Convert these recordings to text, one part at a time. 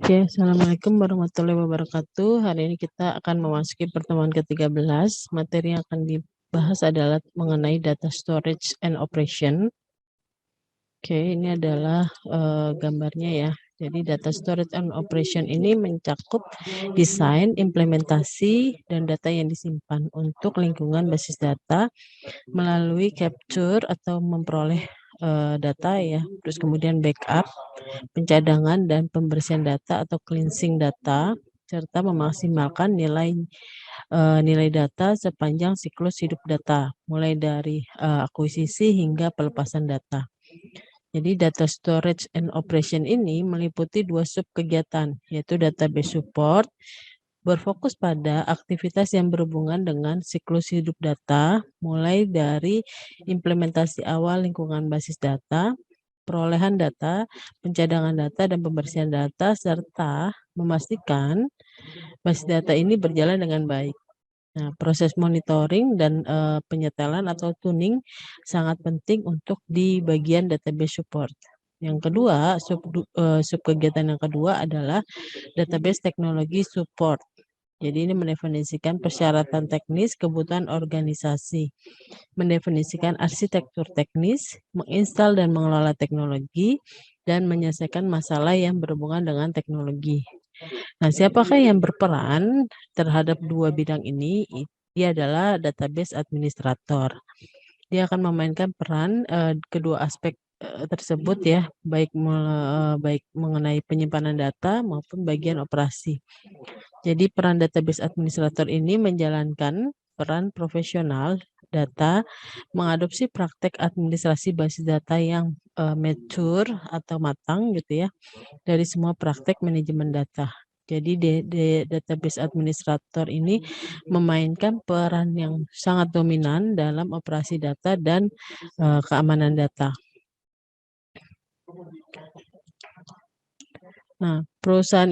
Oke, Assalamualaikum warahmatullahi wabarakatuh. Hari ini kita akan memasuki pertemuan ke-13. Materi yang akan dibahas adalah mengenai data storage and operation. Oke, ini adalah gambarnya ya. Jadi data storage and operation ini mencakup desain, implementasi, dan data yang disimpan untuk lingkungan basis data melalui capture atau memperoleh data ya, terus kemudian backup, pencadangan dan pembersihan data atau cleansing data, serta memaksimalkan nilai data sepanjang siklus hidup data, mulai dari akuisisi hingga pelepasan data. Jadi data storage and operation ini meliputi 2 sub kegiatan, yaitu database support, berfokus pada aktivitas yang berhubungan dengan siklus hidup data, mulai dari implementasi awal lingkungan basis data, perolehan data, pencadangan data, dan pembersihan data, serta memastikan basis data ini berjalan dengan baik. Nah, proses monitoring dan penyetelan atau tuning sangat penting untuk di bagian database support. Yang kedua, sub kegiatan yang kedua adalah database teknologi support. Jadi ini mendefinisikan persyaratan teknis, kebutuhan organisasi, mendefinisikan arsitektur teknis, menginstal dan mengelola teknologi, dan menyelesaikan masalah yang berhubungan dengan teknologi. Nah, siapakah yang berperan terhadap dua bidang ini? Dia adalah database administrator. Dia akan memainkan peran kedua aspek tersebut ya, baik mengenai penyimpanan data maupun bagian operasi. Jadi peran database administrator ini menjalankan peran profesional data, mengadopsi praktek administrasi basis data yang mature atau matang gitu ya, dari semua praktek manajemen data. Jadi database administrator ini memainkan peran yang sangat dominan dalam operasi data dan keamanan data. Nah, perusahaan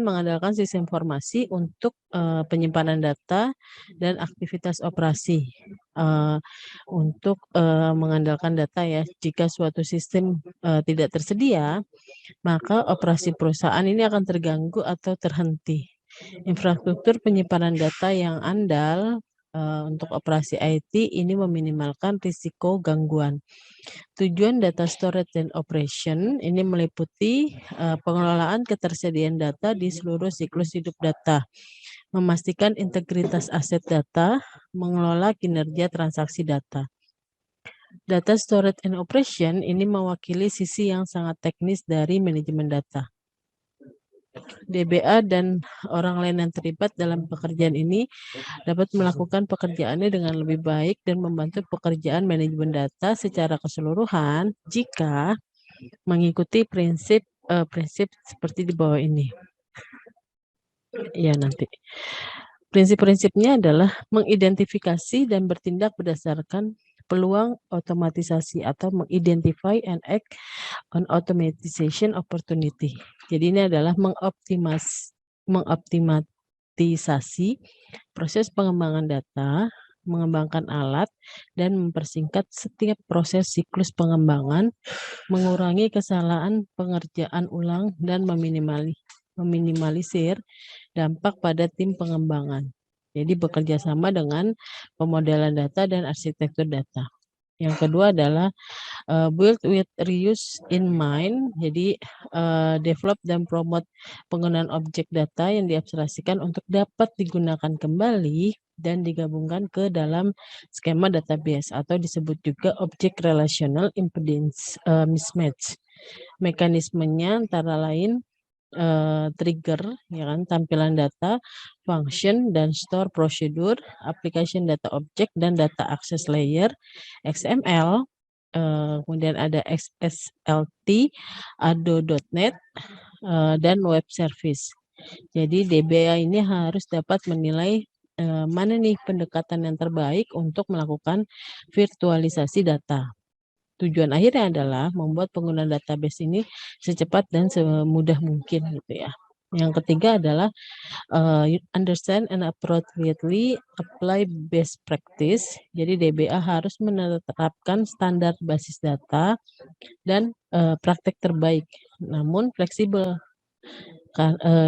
mengandalkan sistem informasi untuk penyimpanan data dan aktivitas operasi. Untuk mengandalkan data ya, jika suatu sistem tidak tersedia, maka operasi perusahaan ini akan terganggu atau terhenti. Infrastruktur penyimpanan data yang andal untuk operasi IT ini meminimalkan risiko gangguan. Tujuan data storage dan operation ini meliputi pengelolaan ketersediaan data di seluruh siklus hidup data, memastikan integritas aset data, mengelola kinerja transaksi data. Data storage and operation ini mewakili sisi yang sangat teknis dari manajemen data. DBA dan orang lain yang terlibat dalam pekerjaan ini dapat melakukan pekerjaannya dengan lebih baik dan membantu pekerjaan manajemen data secara keseluruhan jika mengikuti prinsip seperti di bawah ini. Ya, nanti. Prinsip-prinsipnya adalah mengidentifikasi dan bertindak berdasarkan peluang otomatisasi atau mengidentify and act on automatization opportunity. Jadi ini adalah mengoptimatisasi proses pengembangan data, mengembangkan alat, dan mempersingkat setiap proses siklus pengembangan, mengurangi kesalahan pengerjaan ulang, dan meminimalisir dampak pada tim pengembangan. Jadi bekerja sama dengan pemodelan data dan arsitektur data. Yang kedua adalah build with reuse in mind. Jadi develop dan promote penggunaan objek data yang diabstrasikan untuk dapat digunakan kembali dan digabungkan ke dalam skema database atau disebut juga object relational impedance mismatch. Mekanismenya antara lain trigger, ya kan, tampilan data, function, dan store prosedur, application data object, dan data access layer, XML, kemudian ada XSLT, ADO.NET, dan web service. Jadi DBA ini harus dapat menilai mana nih pendekatan yang terbaik untuk melakukan virtualisasi data. Tujuan akhirnya adalah membuat penggunaan database ini secepat dan semudah mungkin gitu ya. Yang ketiga adalah understand and appropriately apply best practice. Jadi DBA harus menerapkan standar basis data dan praktek terbaik, namun fleksibel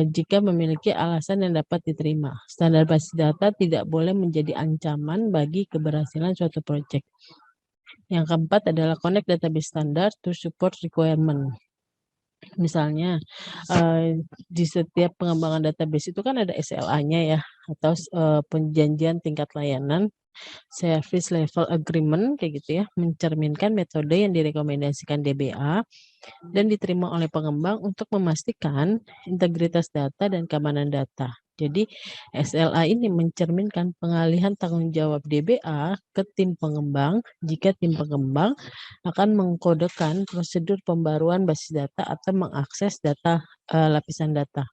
jika memiliki alasan yang dapat diterima. Standar basis data tidak boleh menjadi ancaman bagi keberhasilan suatu proyek. Yang keempat adalah connect database standard to support requirement. Misalnya di setiap pengembangan database itu kan ada SLA-nya ya, atau perjanjian tingkat layanan, service level agreement kayak gitu ya, mencerminkan metode yang direkomendasikan DBA dan diterima oleh pengembang untuk memastikan integritas data dan keamanan data. Jadi SLA ini mencerminkan pengalihan tanggung jawab DBA ke tim pengembang jika tim pengembang akan mengkodekan prosedur pembaruan basis data atau mengakses data lapisan data.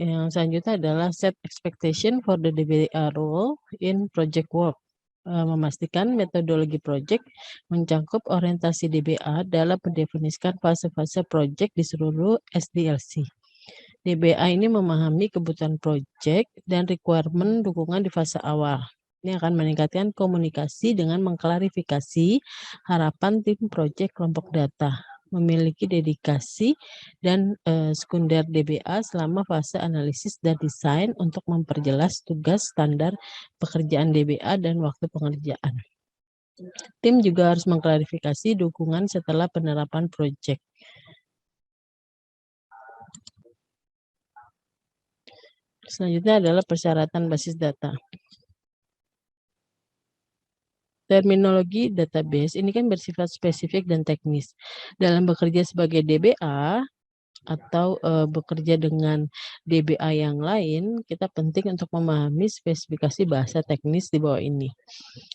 Yang selanjutnya adalah set expectation for the DBA role in project work. Memastikan metodologi project mencakup orientasi DBA dalam mendefinisikan fase-fase project di seluruh SDLC. DBA ini memahami kebutuhan project dan requirement dukungan di fase awal. Ini akan meningkatkan komunikasi dengan mengklarifikasi harapan tim project kelompok data, memiliki dedikasi dan sekunder DBA selama fase analisis dan desain untuk memperjelas tugas standar pekerjaan DBA dan waktu pengerjaan. Tim juga harus mengklarifikasi dukungan setelah penerapan proyek. Selanjutnya adalah persyaratan basis data. Terminologi database ini kan bersifat spesifik dan teknis. Dalam bekerja sebagai DBA atau bekerja dengan DBA yang lain, kita penting untuk memahami spesifikasi bahasa teknis di bawah ini.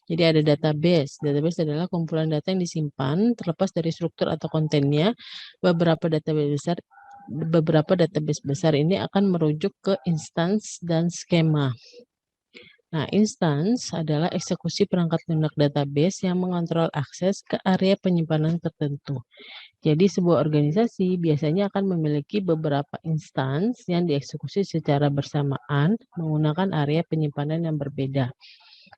Jadi ada database. Database adalah kumpulan data yang disimpan terlepas dari struktur atau kontennya. Beberapa database besar ini akan merujuk ke instance dan skema. Nah, instance adalah eksekusi perangkat lunak database yang mengontrol akses ke area penyimpanan tertentu. Jadi sebuah organisasi biasanya akan memiliki beberapa instance yang dieksekusi secara bersamaan menggunakan area penyimpanan yang berbeda.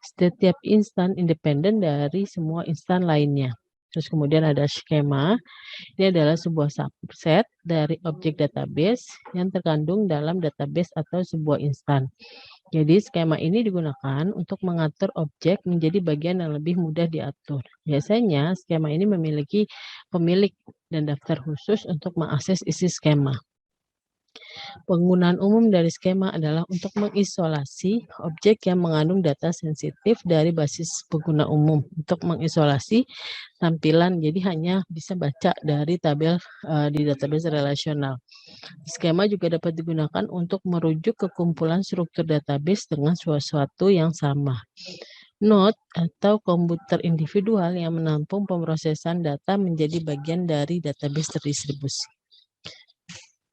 Setiap instan independen dari semua instan lainnya. Terus kemudian ada skema. Ini adalah sebuah subset dari objek database yang terkandung dalam database atau sebuah instan. Jadi skema ini digunakan untuk mengatur objek menjadi bagian yang lebih mudah diatur. Biasanya skema ini memiliki pemilik dan daftar khusus untuk mengakses isi skema. Penggunaan umum dari skema adalah untuk mengisolasi objek yang mengandung data sensitif dari basis pengguna umum. Untuk mengisolasi tampilan, jadi hanya bisa baca dari tabel di database relasional. Skema juga dapat digunakan untuk merujuk ke kumpulan struktur database dengan sesuatu yang sama. Node atau komputer individual yang menampung pemrosesan data menjadi bagian dari database terdistribusi.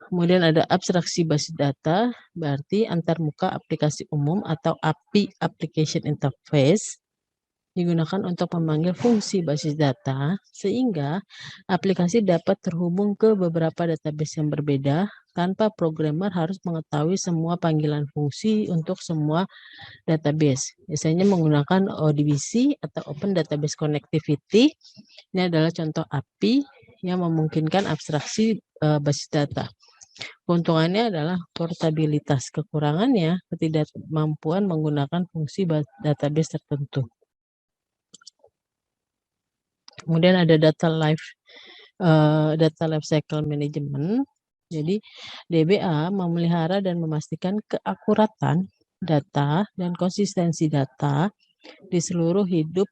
Kemudian ada abstraksi basis data, berarti antarmuka aplikasi umum atau API Application Interface digunakan untuk memanggil fungsi basis data sehingga aplikasi dapat terhubung ke beberapa database yang berbeda tanpa programmer harus mengetahui semua panggilan fungsi untuk semua database. Biasanya menggunakan ODBC atau Open Database Connectivity. Ini adalah contoh API yang memungkinkan abstraksi basis data. Keuntungannya adalah portabilitas, kekurangannya ketidakmampuan menggunakan fungsi database tertentu. Kemudian ada data lifecycle management. Jadi DBA memelihara dan memastikan keakuratan data dan konsistensi data di seluruh hidup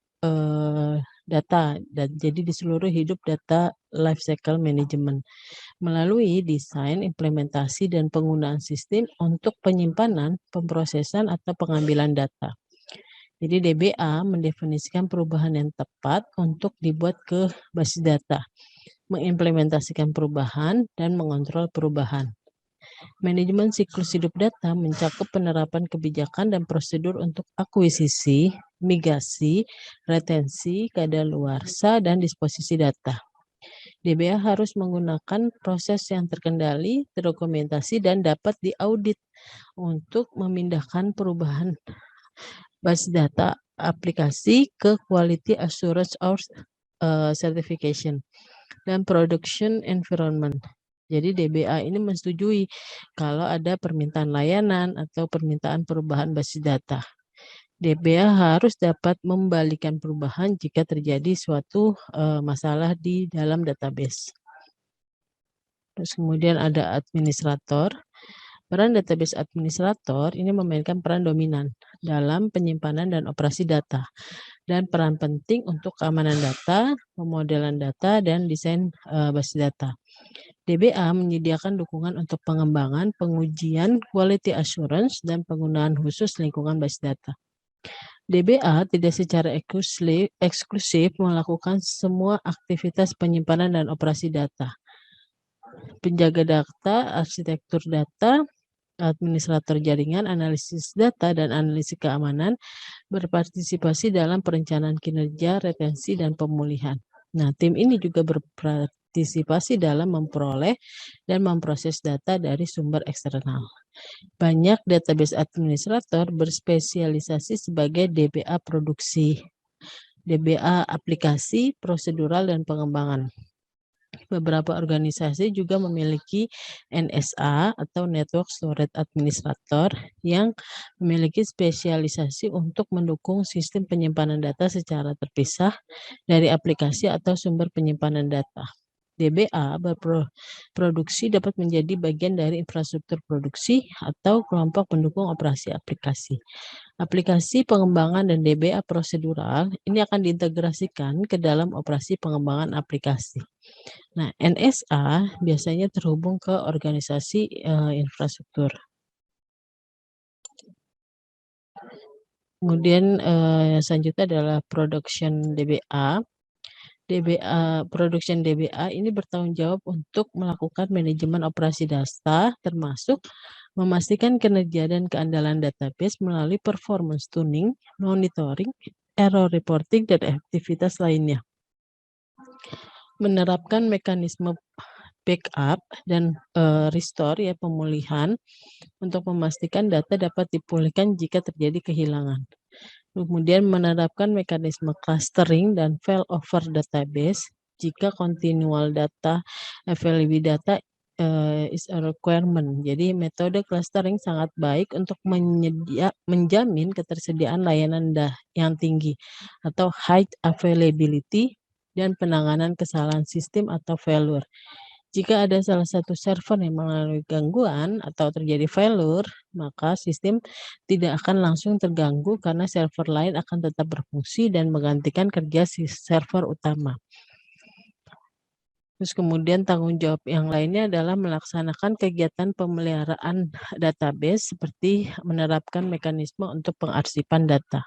data dan jadi di seluruh hidup data lifecycle management melalui desain, implementasi, dan penggunaan sistem untuk penyimpanan, pemrosesan, atau pengambilan data. Jadi DBA mendefinisikan perubahan yang tepat untuk dibuat ke basis data, mengimplementasikan perubahan, dan mengontrol perubahan. Manajemen siklus hidup data mencakup penerapan kebijakan dan prosedur untuk akuisisi, migrasi, retensi, kadaluarsa, dan disposisi data. DBA harus menggunakan proses yang terkendali, terdokumentasi, dan dapat diaudit untuk memindahkan perubahan basis data aplikasi ke quality assurance or certification dan production environment. Jadi DBA ini menyetujui kalau ada permintaan layanan atau permintaan perubahan basis data. DBA harus dapat membalikan perubahan jika terjadi suatu masalah di dalam database. Terus kemudian ada administrator. Peran database administrator ini memainkan peran dominan dalam penyimpanan dan operasi data, dan peran penting untuk keamanan data, pemodelan data, dan desain basis data. DBA menyediakan dukungan untuk pengembangan, pengujian, quality assurance, dan penggunaan khusus lingkungan basis data. DBA tidak secara eksklusif melakukan semua aktivitas penyimpanan dan operasi data. Penjaga data, arsitektur data, administrator jaringan, analisis data, dan analisis keamanan berpartisipasi dalam perencanaan kinerja, retensi, dan pemulihan. Nah, tim ini juga berpartisipasi dalam memperoleh dan memproses data dari sumber eksternal. Banyak database administrator berspesialisasi sebagai DBA produksi, DBA aplikasi, prosedural, dan pengembangan. Beberapa organisasi juga memiliki NSA atau Network Storage Administrator yang memiliki spesialisasi untuk mendukung sistem penyimpanan data secara terpisah dari aplikasi atau sumber penyimpanan data. DBA berproduksi dapat menjadi bagian dari infrastruktur produksi atau kelompok pendukung operasi aplikasi. Aplikasi pengembangan dan DBA prosedural ini akan diintegrasikan ke dalam operasi pengembangan aplikasi. Nah, NSA biasanya terhubung ke organisasi infrastruktur. Kemudian selanjutnya adalah production DBA. Production DBA ini bertanggung jawab untuk melakukan manajemen operasi data, termasuk memastikan kinerja dan keandalan database melalui performance tuning, monitoring, error reporting, dan aktivitas lainnya. Menerapkan mekanisme backup dan restore ya pemulihan untuk memastikan data dapat dipulihkan jika terjadi kehilangan. Kemudian menerapkan mekanisme clustering dan failover database jika continual data availability data is a requirement. Jadi metode clustering sangat baik untuk menjamin ketersediaan layanan yang tinggi atau high availability dan penanganan kesalahan sistem atau failure. Jika ada salah satu server yang mengalami gangguan atau terjadi failure, maka sistem tidak akan langsung terganggu karena server lain akan tetap berfungsi dan menggantikan kerja si server utama. Terus kemudian tanggung jawab yang lainnya adalah melaksanakan kegiatan pemeliharaan database seperti menerapkan mekanisme untuk pengarsipan data.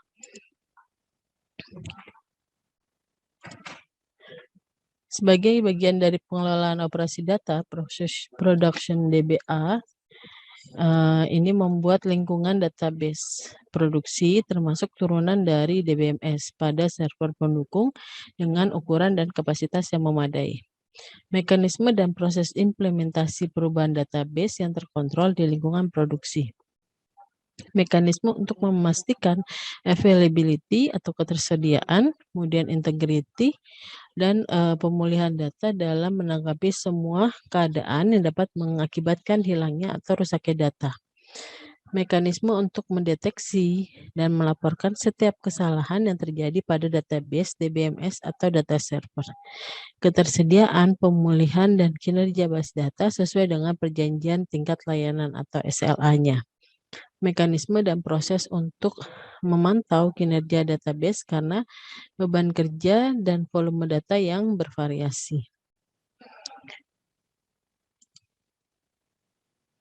Sebagai bagian dari pengelolaan operasi data, proses production DBA ini membuat lingkungan database produksi termasuk turunan dari DBMS pada server pendukung dengan ukuran dan kapasitas yang memadai. Mekanisme dan proses implementasi perubahan database yang terkontrol di lingkungan produksi. Mekanisme untuk memastikan availability atau ketersediaan, kemudian integrity, dan pemulihan data dalam menanggapi semua keadaan yang dapat mengakibatkan hilangnya atau rusaknya data. Mekanisme untuk mendeteksi dan melaporkan setiap kesalahan yang terjadi pada database, DBMS, atau data server. Ketersediaan, pemulihan, dan kinerja basis data sesuai dengan perjanjian tingkat layanan atau SLA-nya. Mekanisme dan proses untuk memantau kinerja database karena beban kerja dan volume data yang bervariasi.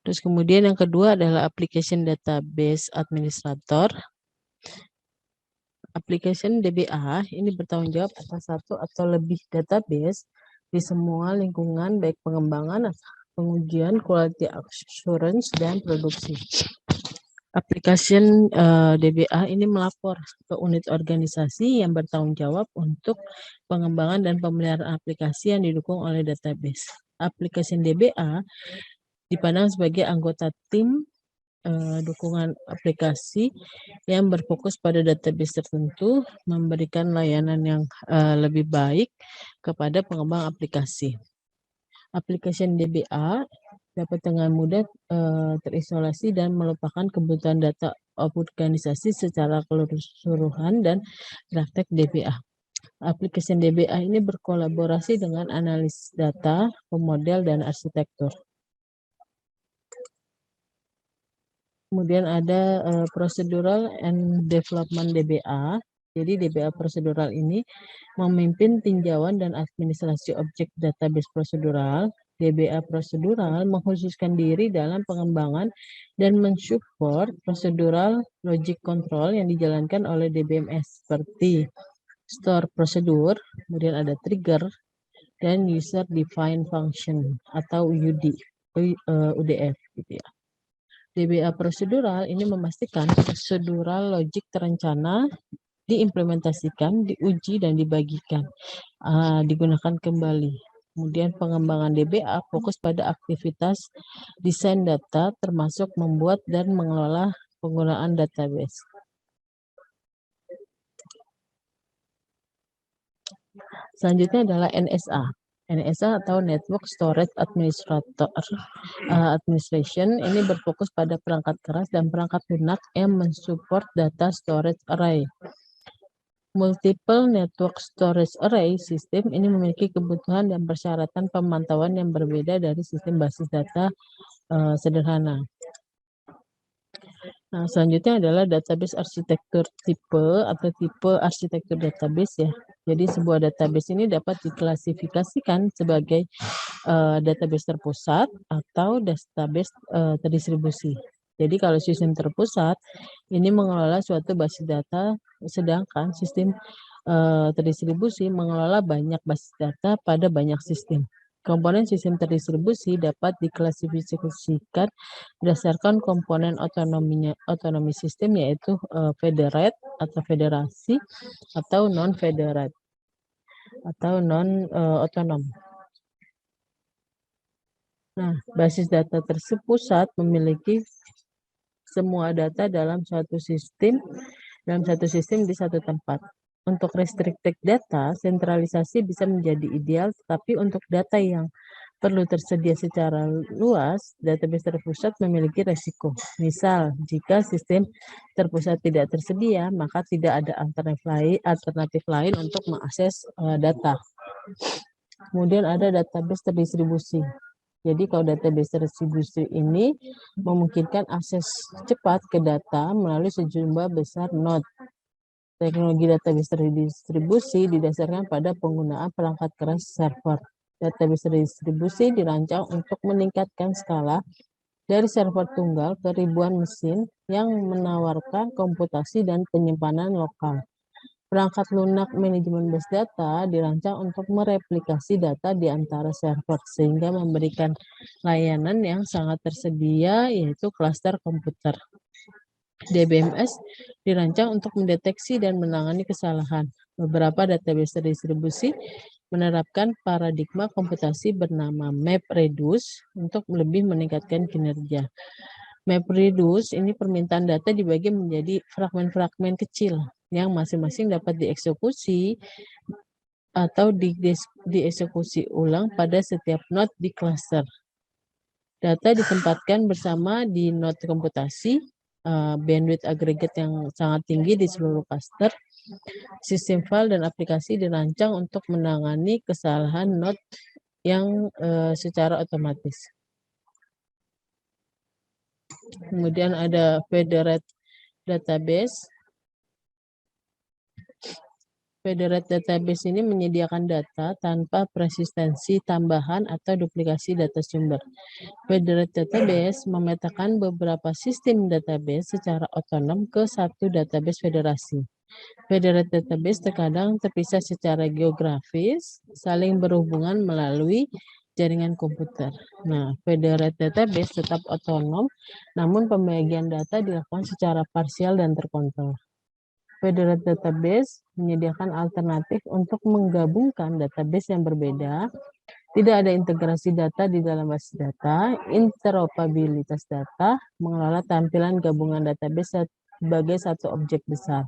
Terus kemudian yang kedua adalah application database administrator. Application DBA ini bertanggung jawab atas satu atau lebih database di semua lingkungan baik pengembangan, pengujian, quality assurance, dan produksi. Application DBA ini melapor ke unit organisasi yang bertanggung jawab untuk pengembangan dan pemeliharaan aplikasi yang didukung oleh database. Application DBA dipandang sebagai anggota tim dukungan aplikasi yang berfokus pada database tertentu, memberikan layanan yang lebih baik kepada pengembang aplikasi. Application DBA dapat dengan mudah terisolasi dan melupakan kebutuhan data organisasi secara keseluruhan dan praktek DBA. Aplikasi DBA ini berkolaborasi dengan analis data, pemodel, dan arsitektur. Kemudian ada procedural and development DBA. Jadi DBA prosedural ini memimpin tinjauan dan administrasi objek database prosedural. DBA prosedural mengkhususkan diri dalam pengembangan dan mensupport prosedural logic control yang dijalankan oleh DBMS seperti store prosedur, kemudian ada trigger, dan user defined function atau UDF gitu ya. DBA prosedural ini memastikan prosedural logik terencana diimplementasikan, diuji, dan dibagikan, digunakan kembali. Kemudian pengembangan DBA fokus pada aktivitas desain data termasuk membuat dan mengelola penggunaan database. Selanjutnya adalah NSA. NSA atau Network Storage Administration ini berfokus pada perangkat keras dan perangkat lunak yang mensupport data storage array. Multiple Network Storage Array sistem ini memiliki kebutuhan dan persyaratan pemantauan yang berbeda dari sistem basis data sederhana. Nah, selanjutnya adalah database arsitektur tipe atau tipe arsitektur database ya. Jadi sebuah database ini dapat diklasifikasikan sebagai database terpusat atau database terdistribusi. Jadi kalau sistem terpusat ini mengelola suatu basis data, sedangkan sistem terdistribusi mengelola banyak basis data pada banyak sistem. Komponen sistem terdistribusi dapat diklasifikasikan berdasarkan komponen otonomi sistem yaitu federate atau federasi atau non-federate atau non-otonom. Nah, basis data terpusat memiliki semua data dalam satu sistem di satu tempat. Untuk restricted data, sentralisasi bisa menjadi ideal, tapi untuk data yang perlu tersedia secara luas, database terpusat memiliki resiko. Misal, jika sistem terpusat tidak tersedia, maka tidak ada alternatif lain untuk mengakses data. Kemudian ada database terdistribusi. Jadi kalau database terdistribusi ini memungkinkan akses cepat ke data melalui sejumlah besar node. Teknologi database terdistribusi didasarkan pada penggunaan perangkat keras server. Database terdistribusi dirancang untuk meningkatkan skala dari server tunggal ke ribuan mesin yang menawarkan komputasi dan penyimpanan lokal. Perangkat lunak manajemen base data dirancang untuk mereplikasi data di antara server sehingga memberikan layanan yang sangat tersedia yaitu klaster komputer. DBMS dirancang untuk mendeteksi dan menangani kesalahan. Beberapa database terdistribusi menerapkan paradigma komputasi bernama MapReduce untuk lebih meningkatkan kinerja. MapReduce ini permintaan data dibagi menjadi fragmen-fragmen kecil yang masing-masing dapat dieksekusi atau dieksekusi ulang pada setiap node di cluster. Data ditempatkan bersama di node komputasi, bandwidth agregat yang sangat tinggi di seluruh cluster. Sistem file dan aplikasi dirancang untuk menangani kesalahan node yang secara otomatis. Kemudian ada federate database. Federate database ini menyediakan data tanpa persistensi tambahan atau duplikasi data sumber. Federate database memetakan beberapa sistem database secara otonom ke satu database federasi. Federate database terkadang terpisah secara geografis, saling berhubungan melalui jaringan komputer. Nah, federate database tetap otonom, namun pembagian data dilakukan secara parsial dan terkontrol. Federate database menyediakan alternatif untuk menggabungkan database yang berbeda. Tidak ada integrasi data di dalam basis data, interoperabilitas data, mengelola tampilan gabungan database sebagai satu objek besar.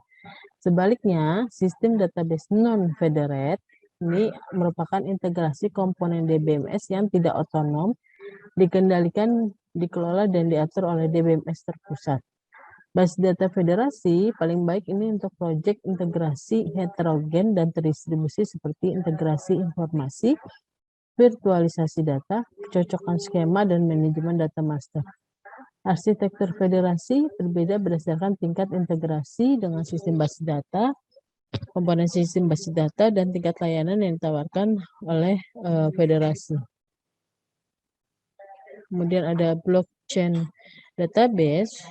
Sebaliknya, sistem database non-federate ini merupakan integrasi komponen DBMS yang tidak otonom, dikendalikan, dikelola, dan diatur oleh DBMS terpusat. Basis data federasi paling baik ini untuk proyek integrasi heterogen dan terdistribusi seperti integrasi informasi, virtualisasi data, kecocokan skema, dan manajemen data master. Arsitektur federasi berbeda berdasarkan tingkat integrasi dengan sistem basis data, komponen sistem basis data, dan tingkat layanan yang ditawarkan oleh federasi. Kemudian ada blockchain database.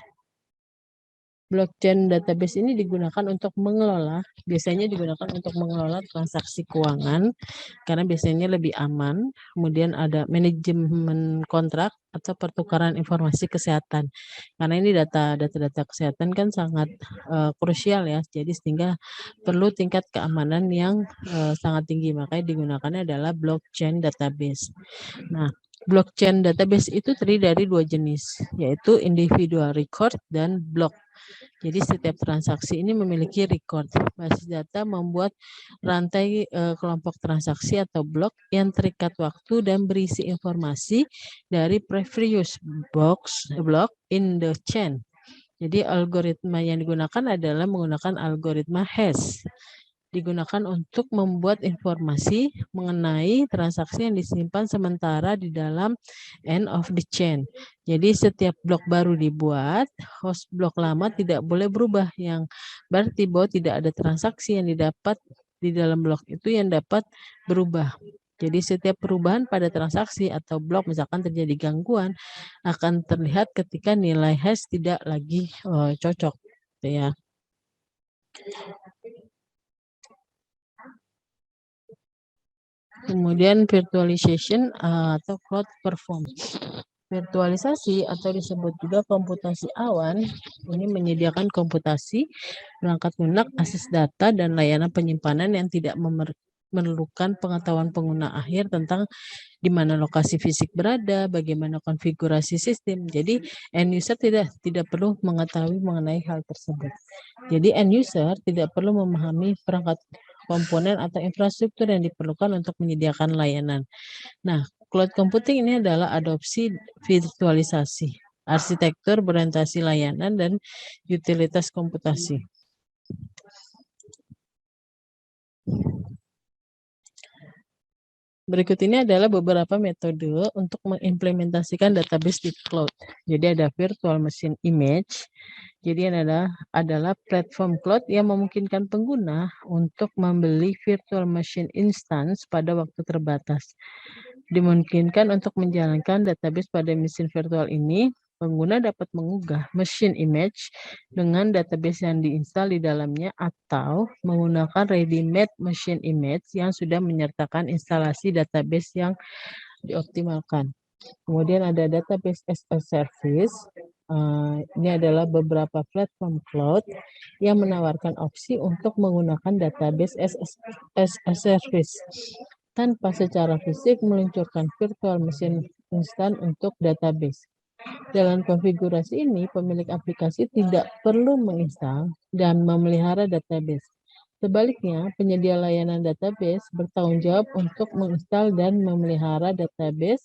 Blockchain database ini digunakan untuk mengelola, biasanya digunakan untuk mengelola transaksi keuangan, karena biasanya lebih aman. Kemudian ada manajemen kontrak atau pertukaran informasi kesehatan. Karena ini data kesehatan kan sangat krusial ya, jadi sehingga perlu tingkat keamanan yang sangat tinggi, makanya digunakannya adalah blockchain database. Nah, blockchain database itu terdiri dari dua jenis, yaitu individual record dan block. Jadi setiap transaksi ini memiliki record. Basis data membuat rantai kelompok transaksi atau blok yang terikat waktu dan berisi informasi dari previous block in the chain. Jadi algoritma yang digunakan adalah menggunakan algoritma hash. Digunakan untuk membuat informasi mengenai transaksi yang disimpan sementara di dalam end of the chain. Jadi setiap blok baru dibuat, host blok lama tidak boleh berubah, yang berarti bahwa tidak ada transaksi yang didapat di dalam blok itu yang dapat berubah. Jadi setiap perubahan pada transaksi atau blok, misalkan terjadi gangguan, akan terlihat ketika nilai hash tidak lagi cocok, gitu ya. Kemudian virtualization atau cloud performance. Virtualisasi atau disebut juga komputasi awan, ini menyediakan komputasi, perangkat lunak, akses data, dan layanan penyimpanan yang tidak memerlukan pengetahuan pengguna akhir tentang di mana lokasi fisik berada, bagaimana konfigurasi sistem. Jadi end user tidak perlu mengetahui mengenai hal tersebut. Jadi end user tidak perlu memahami perangkat komponen atau infrastruktur yang diperlukan untuk menyediakan layanan. Nah, cloud computing ini adalah adopsi virtualisasi, arsitektur berorientasi layanan, dan utilitas komputasi. Berikut ini adalah beberapa metode untuk mengimplementasikan database di cloud. Jadi ada virtual machine image. Jadi adalah platform cloud yang memungkinkan pengguna untuk membeli virtual machine instance pada waktu terbatas. Dimungkinkan untuk menjalankan database pada mesin virtual ini, pengguna dapat mengunggah machine image dengan database yang diinstal di dalamnya atau menggunakan ready-made machine image yang sudah menyertakan instalasi database yang dioptimalkan. Kemudian ada database as a service. Ini adalah beberapa platform cloud yang menawarkan opsi untuk menggunakan database as a service tanpa secara fisik meluncurkan virtual machine instan untuk database. Dalam konfigurasi ini, pemilik aplikasi tidak perlu menginstal dan memelihara database. Sebaliknya, penyedia layanan database bertanggung jawab untuk menginstal dan memelihara database,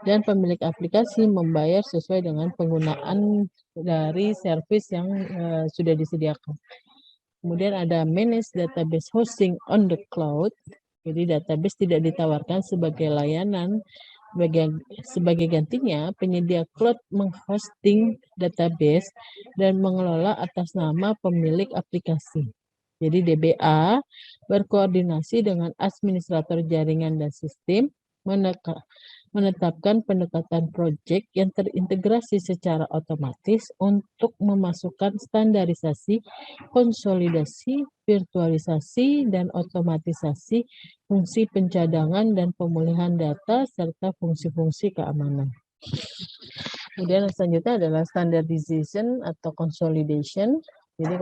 dan pemilik aplikasi membayar sesuai dengan penggunaan dari service yang sudah disediakan. Kemudian ada manage database hosting on the cloud. Jadi database tidak ditawarkan sebagai layanan. Sebagai gantinya, penyedia cloud menghosting database dan mengelola atas nama pemilik aplikasi. Jadi DBA berkoordinasi dengan administrator jaringan dan sistem, menetapkan pendekatan proyek yang terintegrasi secara otomatis untuk memasukkan standarisasi, konsolidasi, virtualisasi, dan otomatisasi fungsi pencadangan dan pemulihan data serta fungsi-fungsi keamanan. Kemudian selanjutnya adalah standardization atau consolidation. Jadi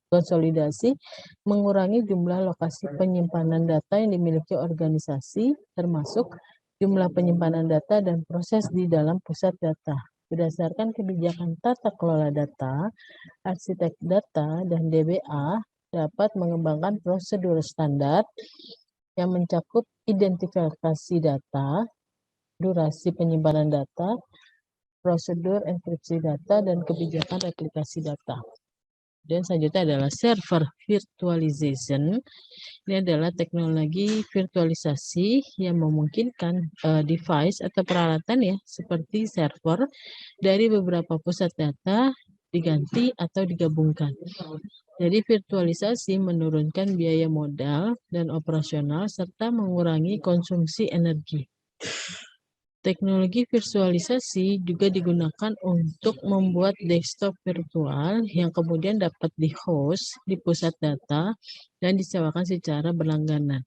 konsolidasi mengurangi jumlah lokasi penyimpanan data yang dimiliki organisasi, termasuk jumlah penyimpanan data dan proses di dalam pusat data. Berdasarkan kebijakan tata kelola data, arsitek data, dan DBA dapat mengembangkan prosedur standar yang mencakup identifikasi data, durasi penyimpanan data, prosedur enkripsi data, dan kebijakan replikasi data. Dan selanjutnya adalah server virtualization. Ini adalah teknologi virtualisasi yang memungkinkan device atau peralatan ya seperti server dari beberapa pusat data diganti atau digabungkan. Jadi virtualisasi menurunkan biaya modal dan operasional serta mengurangi konsumsi energi. Teknologi visualisasi juga digunakan untuk membuat desktop virtual yang kemudian dapat di-host di pusat data dan disewakan secara berlangganan.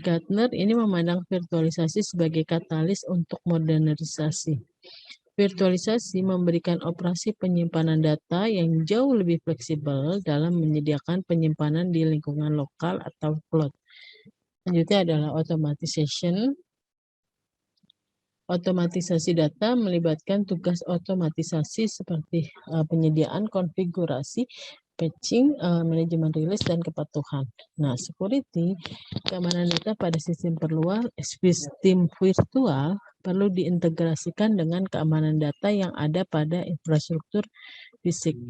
Gartner ini memandang virtualisasi sebagai katalis untuk modernisasi. Virtualisasi memberikan operasi penyimpanan data yang jauh lebih fleksibel dalam menyediakan penyimpanan di lingkungan lokal atau cloud. Selanjutnya adalah automatization. Otomatisasi data melibatkan tugas otomatisasi seperti penyediaan konfigurasi, patching, manajemen rilis, dan kepatuhan. Nah, security, keamanan data pada sistem virtual perlu diintegrasikan dengan keamanan data yang ada pada infrastruktur fisik.